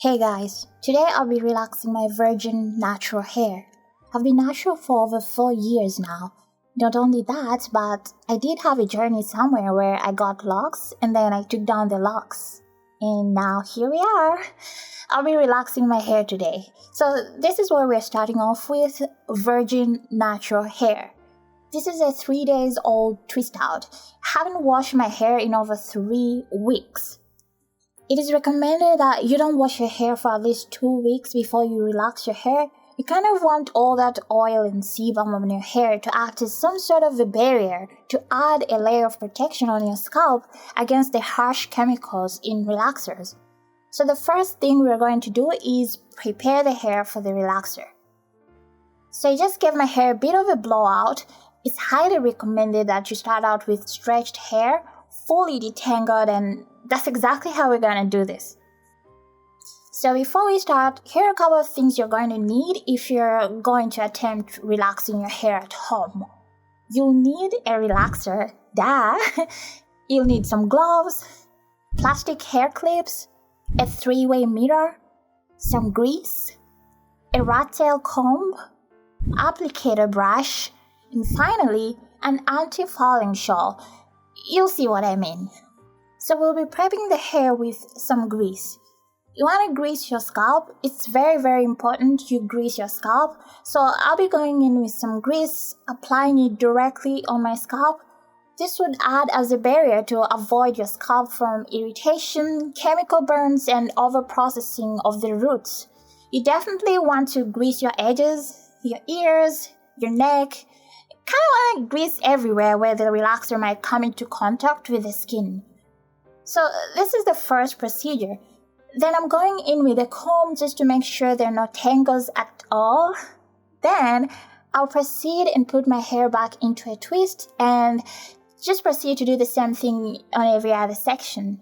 Hey guys, today I'll be relaxing my virgin natural hair. I've been natural for over 4 years now. Not only that, but I did have a journey somewhere where I got locks and then I took down the locks. And now here we are. I'll be relaxing my hair today. So this is where we're starting off with virgin natural hair. This is a 3 days old twist out. Haven't washed my hair in over 3 weeks. It is recommended that you don't wash your hair for at least 2 weeks before you relax your hair. You kind of want all that oil and sebum on your hair to act as some sort of a barrier to add a layer of protection on your scalp against the harsh chemicals in relaxers. So the first thing we're going to do is prepare the hair for the relaxer. So I just gave my hair a bit of a blowout. It's highly recommended that you start out with stretched hair, fully detangled, and that's exactly how we're going to do this. So before we start, here are a couple of things you're going to need if you're going to attempt relaxing your hair at home. You'll need a relaxer, duh. You'll need some gloves, plastic hair clips, a 3-way mirror, some grease, a rat tail comb, applicator brush, and finally, an anti-fouling shawl. You'll see what I mean. So we'll be prepping the hair with some grease. You want to grease your scalp. It's very important you grease your scalp. So I'll be going in with some grease, applying it directly on my scalp. This would add as a barrier to avoid your scalp from irritation, chemical burns, and overprocessing of the roots. You definitely want to grease your edges, your ears, your neck. Kind of want to grease everywhere where the relaxer might come into contact with the skin. So this is the first procedure. Then I'm going in with a comb just to make sure there are no tangles at all. Then I'll proceed and put my hair back into a twist and just proceed to do the same thing on every other section.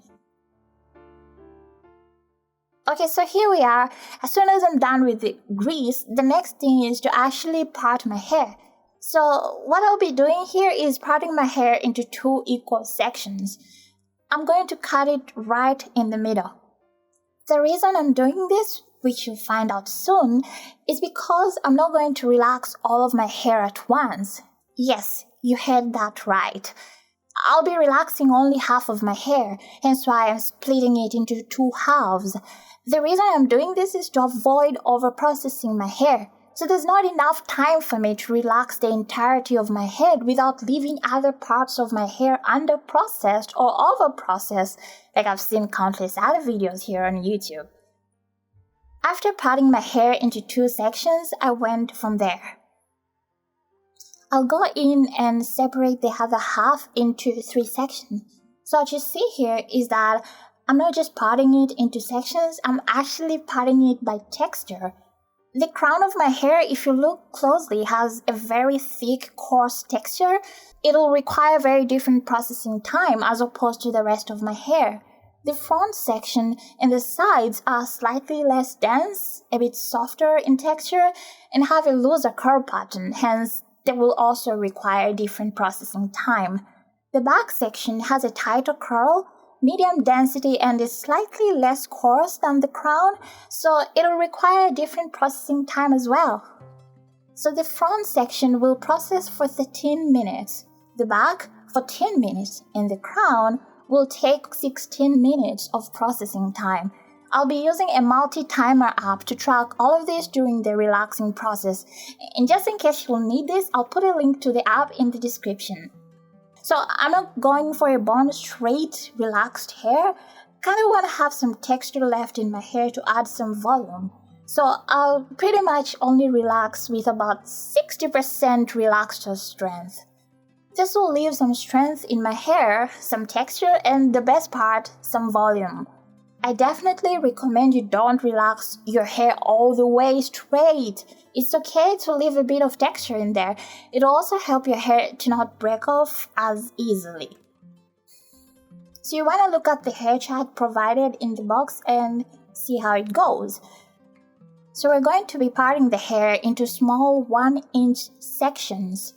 Okay, so here we are. As soon as I'm done with the grease, the next thing is to actually part my hair. So what I'll be doing here is parting my hair into 2 equal sections. I'm going to cut it right in the middle. The reason I'm doing this, which you'll find out soon, is because I'm not going to relax all of my hair at once. Yes, you heard that right. I'll be relaxing only half of my hair, hence why I'm splitting it into 2 halves. The reason I'm doing this is to avoid overprocessing my hair. So there's not enough time for me to relax the entirety of my head without leaving other parts of my hair under-processed or over-processed, like I've seen countless other videos here on YouTube. After parting my hair into 2 sections, I went from there. I'll go in and separate the other half into 3 sections. So what you see here is that I'm not just parting it into sections, I'm actually parting it by texture. The crown of my hair, if you look closely, has a very thick, coarse texture. It'll require very different processing time as opposed to the rest of my hair. The front section and the sides are slightly less dense, a bit softer in texture, and have a looser curl pattern, hence they will also require different processing time. The back section has a tighter curl, medium density, and is slightly less coarse than the crown, so it'll require a different processing time as well. So the front section will process for 13 minutes, the back for 10 minutes, and the crown will take 16 minutes of processing time. I'll be using a multi-timer app to track all of this during the relaxing process, and just in case you'll need this, I'll put a link to the app in the description. So I'm not going for a bond straight, relaxed hair. Kind of want to have some texture left in my hair to add some volume. So I'll pretty much only relax with about 60% relaxer strength. This will leave some strength in my hair, some texture, and the best part, some volume. I definitely recommend you don't relax your hair all the way straight. It's okay to leave a bit of texture in there. It'll also help your hair to not break off as easily. So you want to look at the hair chart provided in the box and see how it goes. So we're going to be parting the hair into small 1-inch sections.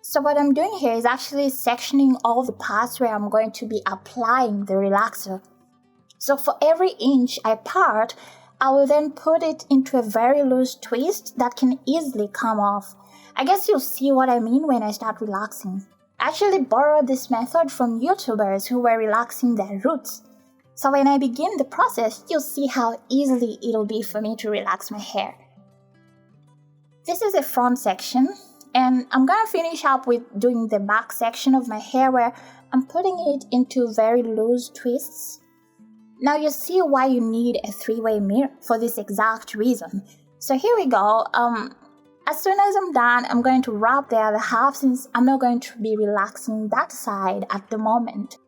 So what I'm doing here is actually sectioning all the parts where I'm going to be applying the relaxer. So for every inch I part, I will then put it into a very loose twist that can easily come off. I guess you'll see what I mean when I start relaxing. I actually borrowed this method from YouTubers who were relaxing their roots. So when I begin the process, you'll see how easily it'll be for me to relax my hair. This is the front section, and I'm gonna finish up with doing the back section of my hair where I'm putting it into very loose twists. Now you see why you need a three-way mirror for this exact reason. So here we go. As soon as I'm done, I'm going to wrap the other half since I'm not going to be relaxing that side at the moment.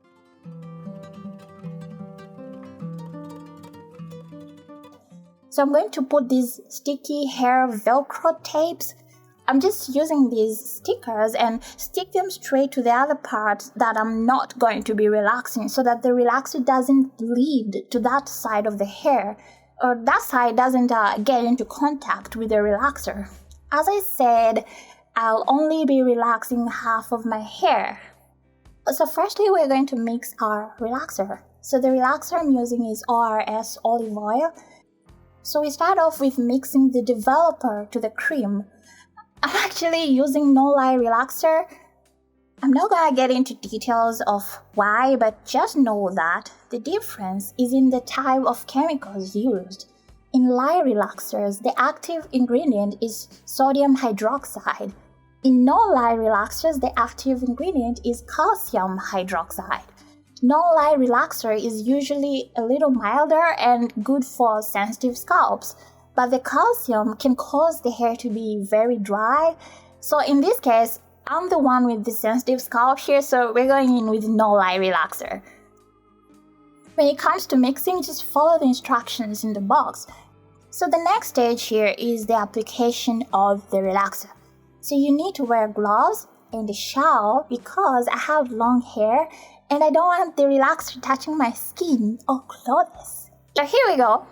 So I'm going to put these sticky hair velcro tapes. I'm just using these stickers and stick them straight to the other parts that I'm not going to be relaxing so that the relaxer doesn't bleed to that side of the hair or that side doesn't get into contact with the relaxer. As I said, I'll only be relaxing half of my hair. So firstly, we're going to mix our relaxer. So the relaxer I'm using is ORS olive oil. So we start off with mixing the developer to the cream. I'm actually using no-lie relaxer. I'm not gonna get into details of why, but just know that the difference is in the type of chemicals used. In lye relaxers, the active ingredient is sodium hydroxide. In no-lye relaxers, the active ingredient is calcium hydroxide. No-lye relaxer is usually a little milder and good for sensitive scalps, but the calcium can cause the hair to be very dry. So in this case, I'm the one with the sensitive scalp here, so we're going in with no-lye relaxer. When it comes to mixing, just follow the instructions in the box. So the next stage here is the application of the relaxer. So you need to wear gloves and a shawl because I have long hair and I don't want the relaxer touching my skin or clothes. So here we go.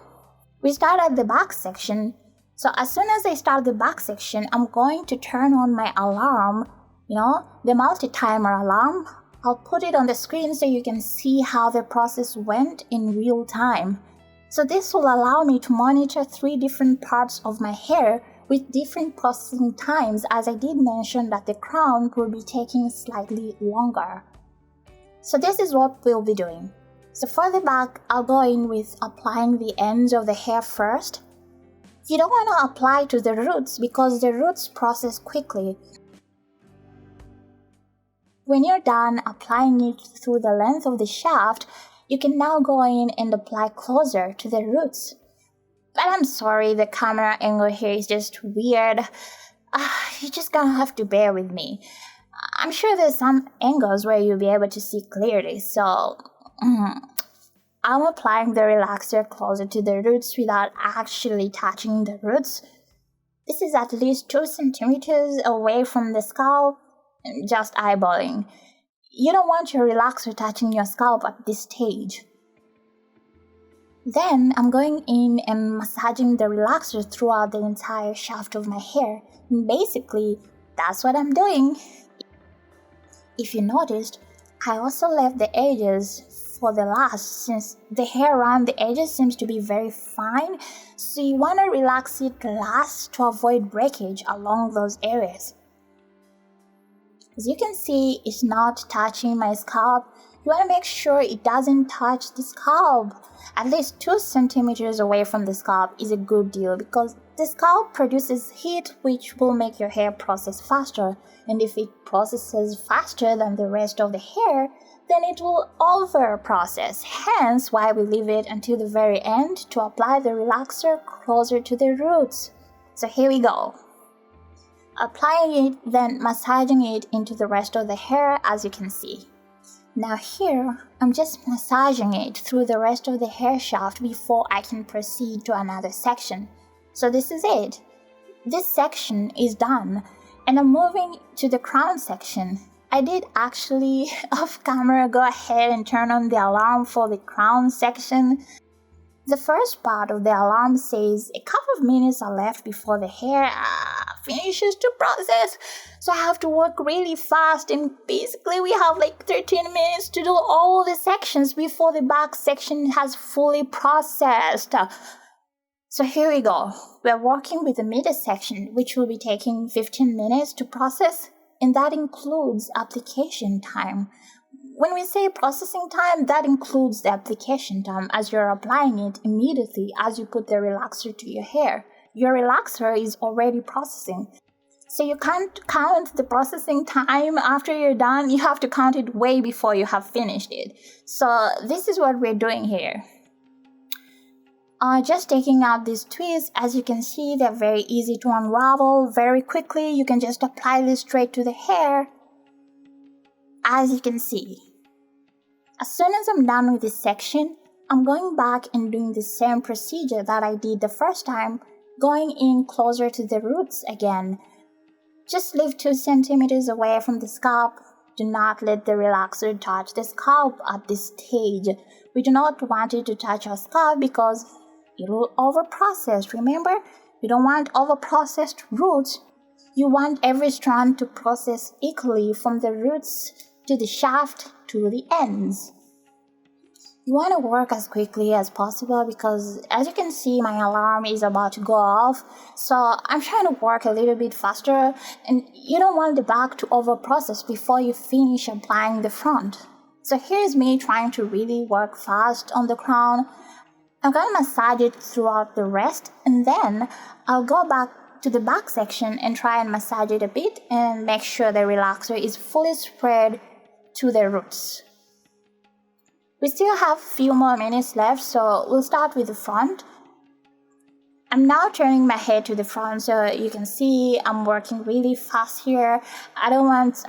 We start at the back section. So as soon as I start the back section, I'm going to turn on my alarm, the multi-timer alarm. I'll put it on the screen so you can see how the process went in real time. So this will allow me to monitor 3 different parts of my hair with different processing times, as I did mention that the crown will be taking slightly longer. So this is what we'll be doing. So for the back, I'll go in with applying the ends of the hair first. You don't want to apply to the roots because the roots process quickly. When you're done applying it through the length of the shaft, you can now go in and apply closer to the roots. But I'm sorry, the camera angle here is just weird. You're just gonna have to bear with me. I'm sure there's some angles where you'll be able to see clearly, so I'm applying the relaxer closer to the roots without actually touching the roots. This is at least 2 centimeters away from the scalp, just eyeballing. You don't want your relaxer touching your scalp at this stage. Then I'm going in and massaging the relaxer throughout the entire shaft of my hair. And basically, that's what I'm doing. If you noticed, I also left the edges for the last since the hair around the edges seems to be very fine, so you want to relax it last to avoid breakage along those areas. As you can see, it's not touching my scalp. You want to make sure it doesn't touch the scalp. At least 2 centimeters away from the scalp is a good deal because the scalp produces heat which will make your hair process faster. And if it processes faster than the rest of the hair, then it will over-process. Hence why we leave it until the very end to apply the relaxer closer to the roots. So here we go. Applying it, then massaging it into the rest of the hair as you can see. Now here, I'm just massaging it through the rest of the hair shaft before I can proceed to another section. So this is it. This section is done, and I'm moving to the crown section. I did actually, off camera, go ahead and turn on the alarm for the crown section. The first part of the alarm says a couple of minutes are left before the hair finishes to process, so I have to work really fast, and basically we have like 13 minutes to do all the sections before the back section has fully processed. So here we go. We're working with the middle section, which will be taking 15 minutes to process, and that includes application time. When we say processing time, that includes the application time as you're applying it immediately as you put the relaxer to your hair. Your relaxer is already processing. So you can't count the processing time after you're done. You have to count it way before you have finished it. So this is what we're doing here. Just taking out these twists, as you can see, they're very easy to unravel very quickly. You can just apply this straight to the hair, as you can see. As soon as I'm done with this section, I'm going back and doing the same procedure that I did the first time, going in closer to the roots again. Just leave 2 centimeters away from the scalp. Do not let the relaxer touch the scalp at this stage. We do not want it to touch our scalp because it will overprocess. Remember, you don't want overprocessed roots. You want every strand to process equally from the roots to the shaft to the ends. You want to work as quickly as possible because, as you can see, my alarm is about to go off. So I'm trying to work a little bit faster, and you don't want the back to overprocess before you finish applying the front. So here's me trying to really work fast on the crown. I'm going to massage it throughout the rest, and then I'll go back to the back section and try and massage it a bit and make sure the relaxer is fully spread to the roots. We still have a few more minutes left, so we'll start with the front. I'm now turning my head to the front so you can see I'm working really fast here. I don't want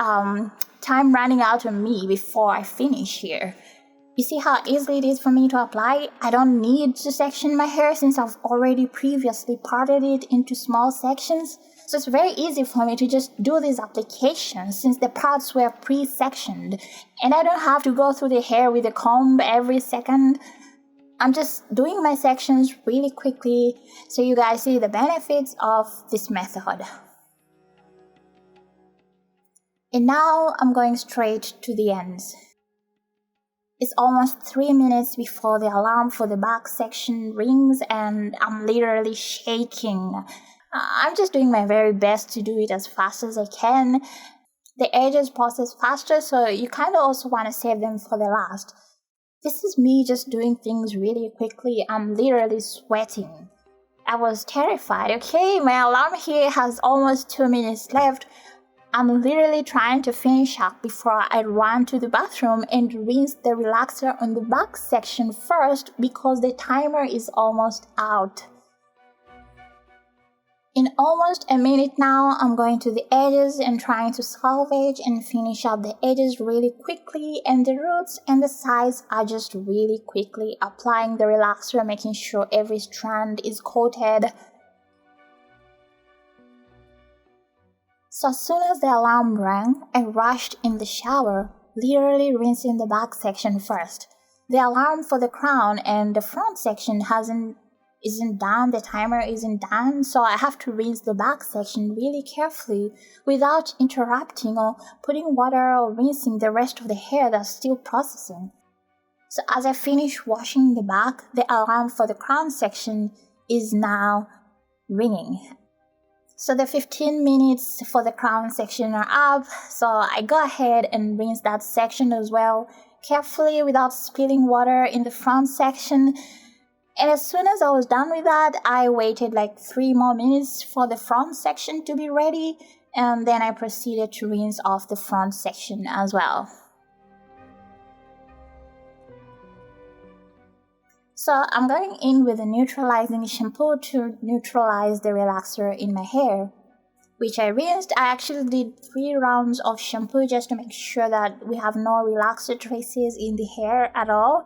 time running out on me before I finish here. You see how easy it is for me to apply? I don't need to section my hair since I've already previously parted it into small sections. So it's very easy for me to just do these applications since the parts were pre-sectioned. And I don't have to go through the hair with a comb every second. I'm just doing my sections really quickly so you guys see the benefits of this method. And now I'm going straight to the ends. It's almost 3 minutes before the alarm for the back section rings and I'm literally shaking. I'm just doing my very best to do it as fast as I can. The edges process faster, so you kind of also want to save them for the last. This is me just doing things really quickly. I'm literally sweating. I was terrified, okay? My alarm here has almost 2 minutes left. I'm literally trying to finish up before I run to the bathroom and rinse the relaxer on the back section first because the timer is almost out. In almost a minute now, I'm going to the edges and trying to salvage and finish up the edges really quickly, and the roots and the sides are just really quickly applying the relaxer, making sure every strand is coated. So as soon as the alarm rang, I rushed in the shower, literally rinsing the back section first. The alarm for the crown and the front section isn't done, the timer isn't done, so I have to rinse the back section really carefully without interrupting or putting water or rinsing the rest of the hair that's still processing. So as I finish washing the back, the alarm for the crown section is now ringing. So the 15 minutes for the crown section are up, so I go ahead and rinse that section as well, carefully without spilling water in the front section. And as soon as I was done with that, I waited like 3 more minutes for the front section to be ready, and then I proceeded to rinse off the front section as well. So I'm going in with a neutralizing shampoo to neutralize the relaxer in my hair, which I rinsed. I actually did 3 rounds of shampoo just to make sure that we have no relaxer traces in the hair at all.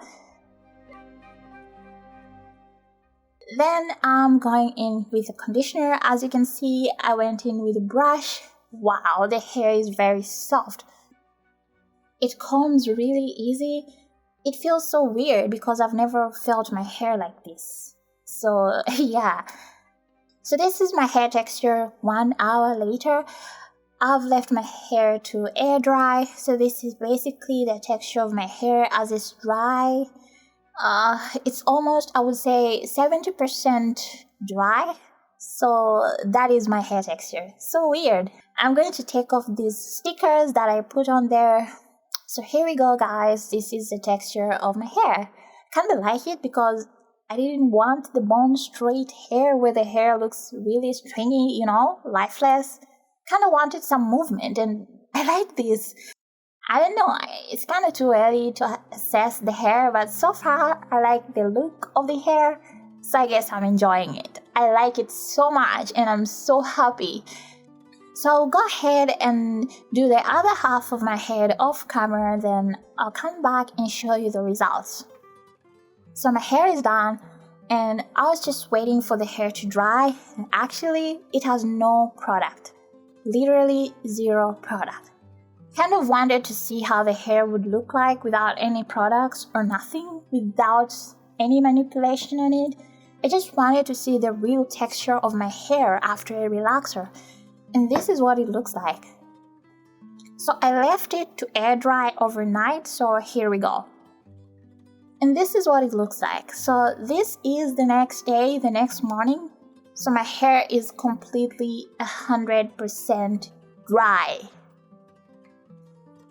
Then I'm going in with a conditioner. As you can see, I went in with a brush. Wow, the hair is very soft. It combs really easy. It feels so weird because I've never felt my hair like this. So yeah. So this is my hair texture 1 hour later. I've left my hair to air dry. So this is basically the texture of my hair as it's dry. It's almost, I would say, 70% dry. So that is my hair texture. So weird. I'm going to take off these stickers that I put on there. So here we go, guys. This is the texture of my hair. Kind of like it because I didn't want the bone straight hair where the hair looks really stringy, lifeless. Kind of wanted some movement, and I like this. I don't know, it's kind of too early to assess the hair, but so far I like the look of the hair, so I guess I'm enjoying it. I like it so much and I'm so happy. So I'll go ahead and do the other half of my head off camera, then I'll come back and show you the results. So my hair is done and I was just waiting for the hair to dry, and actually it has no product. Literally zero product. Kind of wanted to see how the hair would look like without any products or nothing, without any manipulation on it. I just wanted to see the real texture of my hair after a relaxer, and this is what it looks like. So I left it to air dry overnight, so here we go. And this is what it looks like. So this is the next day, the next morning. So my hair is completely 100% dry.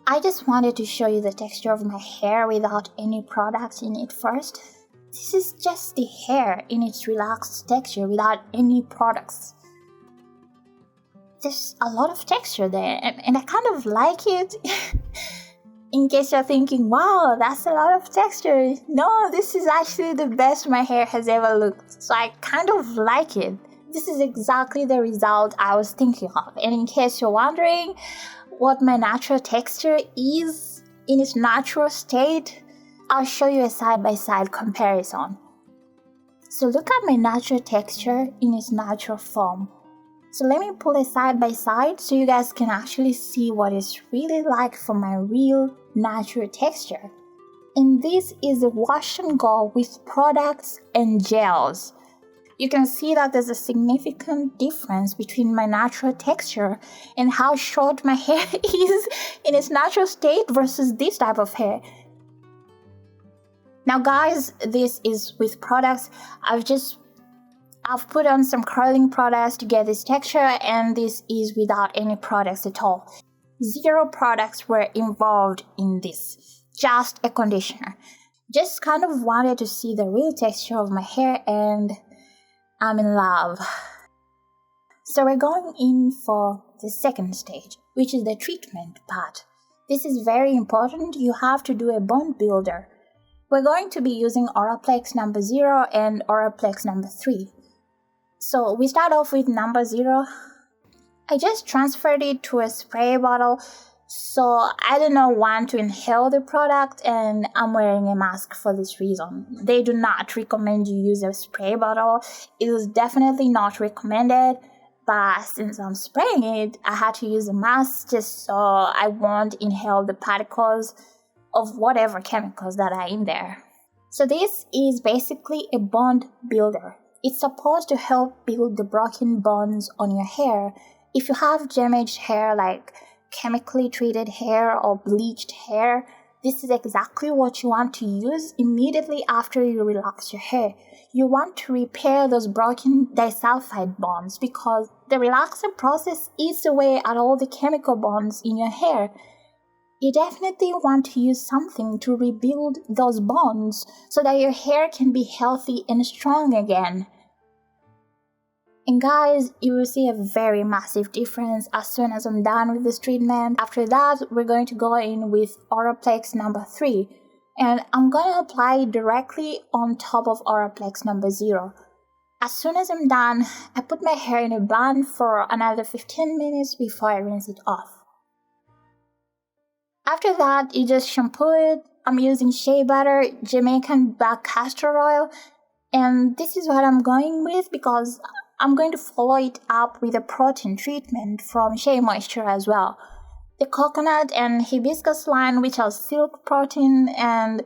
I just wanted to show you the texture of my hair without any products in it first. This is just the hair in its relaxed texture without any products. There's a lot of texture there, and I kind of like it. In case you're thinking, wow, that's a lot of texture. No, this is actually the best my hair has ever looked. So I kind of like it. This is exactly the result I was thinking of. And in case you're wondering what my natural texture is in its natural state, I'll show you a side-by-side comparison. So look at my natural texture in its natural form. So let me pull it side by side so you guys can actually see what it's really like for my real natural texture. And this is a wash and go with products and gels. You can see that there's a significant difference between my natural texture and how short my hair is in its natural state versus this type of hair. Now guys, this is with products. I've put on some curling products to get this texture, and this is without any products at all. Zero products were involved in this, just a conditioner. Just kind of wanted to see the real texture of my hair, and I'm in love. So we're going in for the second stage, which is the treatment part. This is very important. You have to do a bond builder. We're going to be using Oraplex number 0 and Oraplex number 3. So we start off with number 0. I just transferred it to a spray bottle, so I do not want to inhale the product, and I'm wearing a mask for this reason. They do not recommend you use a spray bottle. It is definitely not recommended, but since I'm spraying it, I had to use a mask just so I won't inhale the particles of whatever chemicals that are in there. So this is basically a bond builder. It's supposed to help build the broken bonds on your hair. If you have damaged hair, like chemically treated hair or bleached hair, this is exactly what you want to use immediately after you relax your hair. You want to repair those broken disulfide bonds because the relaxer process eats away at all the chemical bonds in your hair. You definitely want to use something to rebuild those bonds so that your hair can be healthy and strong again. And guys, you will see a very massive difference as soon as I'm done with this treatment. After that, we're going to go in with Oraplex number 3. And I'm going to apply it directly on top of Oraplex number 0. As soon as I'm done, I put my hair in a bun for another 15 minutes before I rinse it off. After that, you just shampoo it. I'm using shea butter, Jamaican black castor oil, and this is what I'm going with because I'm going to follow it up with a protein treatment from Shea Moisture as well. The coconut and hibiscus line, which are silk protein, and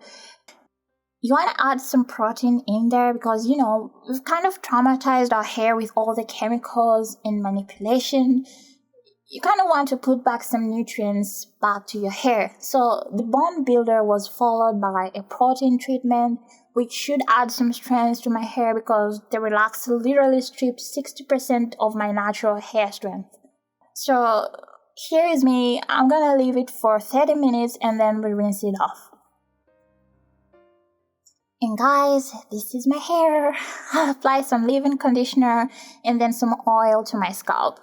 you want to add some protein in there because, we've kind of traumatized our hair with all the chemicals and manipulation. you kind of want to put back some nutrients back to your hair. So the bond builder was followed by a protein treatment, which should add some strength to my hair because the relaxer literally stripped 60% of my natural hair strength. So here is me. I'm gonna leave it for 30 minutes and then we rinse it off. And guys, this is my hair. I'll apply some leave-in conditioner and then some oil to my scalp.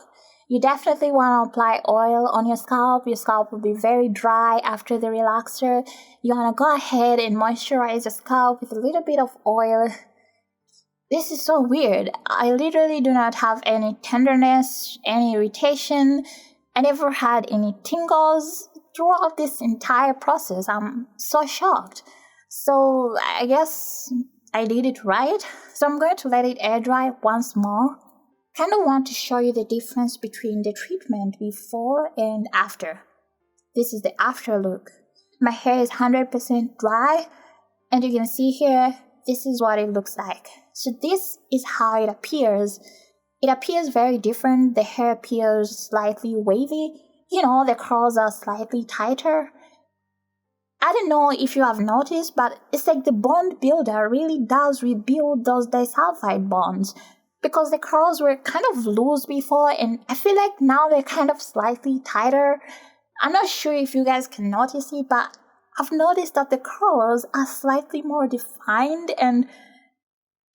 You definitely want to apply oil on your scalp. Your scalp will be very dry after the relaxer. You want to go ahead and moisturize your scalp with a little bit of oil. This is so weird. I literally do not have any tenderness, any irritation. I never had any tingles throughout this entire process. I'm so shocked. So I guess I did it right. So I'm going to let it air dry once more. Kind of want to show you the difference between the treatment before and after. This is the after look. My hair is 100% dry, and you can see here, this is what it looks like. So this is how it appears. It appears very different. The hair appears slightly wavy. You know, the curls are slightly tighter. I don't know if you have noticed, but it's like the bond builder really does rebuild those disulfide bonds. Because the curls were kind of loose before, and I feel like now they're kind of slightly tighter. I'm not sure if you guys can notice it, but I've noticed that the curls are slightly more defined, and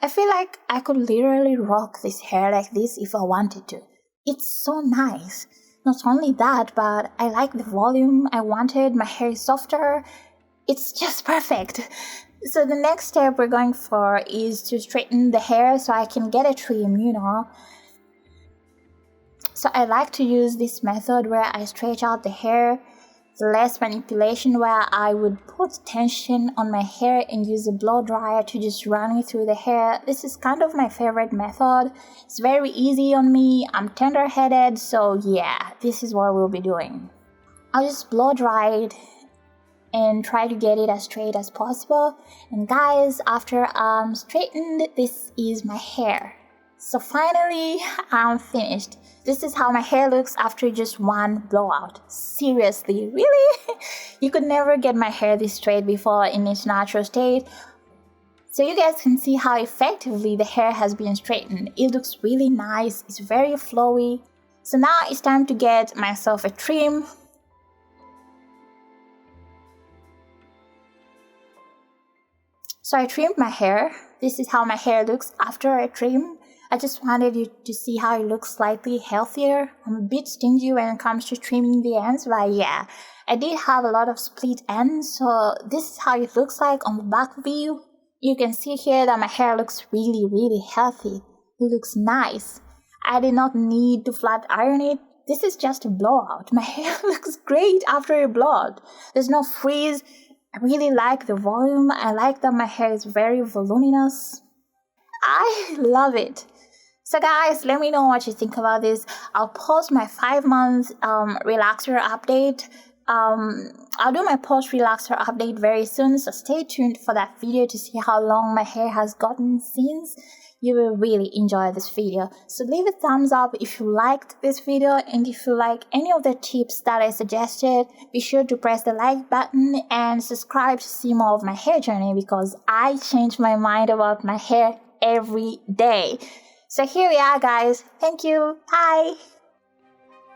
I feel like I could literally rock this hair like this if I wanted to. It's so nice. Not only that, but I like the volume I wanted. My hair is softer. It's just perfect. So the next step we're going for is to straighten the hair so I can get a trim, you know. So I like to use this method where I stretch out the hair, the less manipulation, where I would put tension on my hair and use a blow dryer to just run it through the hair. This is kind of my favorite method. It's very easy on me. I'm tender-headed, so yeah, this is what we'll be doing. I'll just blow dry it and try to get it as straight as possible. And guys, after I'm straightened, this is my hair. So finally, I'm finished. This is how my hair looks after just one blowout. Seriously, really? You could never get my hair this straight before in its natural state. So you guys can see how effectively the hair has been straightened. It looks really nice. It's very flowy. So now it's time to get myself a trim. So I trimmed my hair. This is how my hair looks after I trim. I just wanted you to see how it looks slightly healthier. I'm a bit stingy when it comes to trimming the ends, but yeah, I did have a lot of split ends, so this is how it looks like on the back view. You can see here that my hair looks really healthy. It looks nice. I did not need to flat iron it. This is just a blowout. My hair looks great after a blowout. There's no frizz. I really like the volume. I like that my hair is very voluminous. I love it. So guys, let me know what you think about this. I'll post my 5-month relaxer update. I'll do my post relaxer update very soon, so stay tuned for that video to see how long my hair has gotten since. You will really enjoy this video. So leave a thumbs up if you liked this video, and if you like any of the tips that I suggested, be sure to press the like button and subscribe to see more of my hair journey, because I change my mind about my hair every day. So here we are, guys. Thank you. Bye.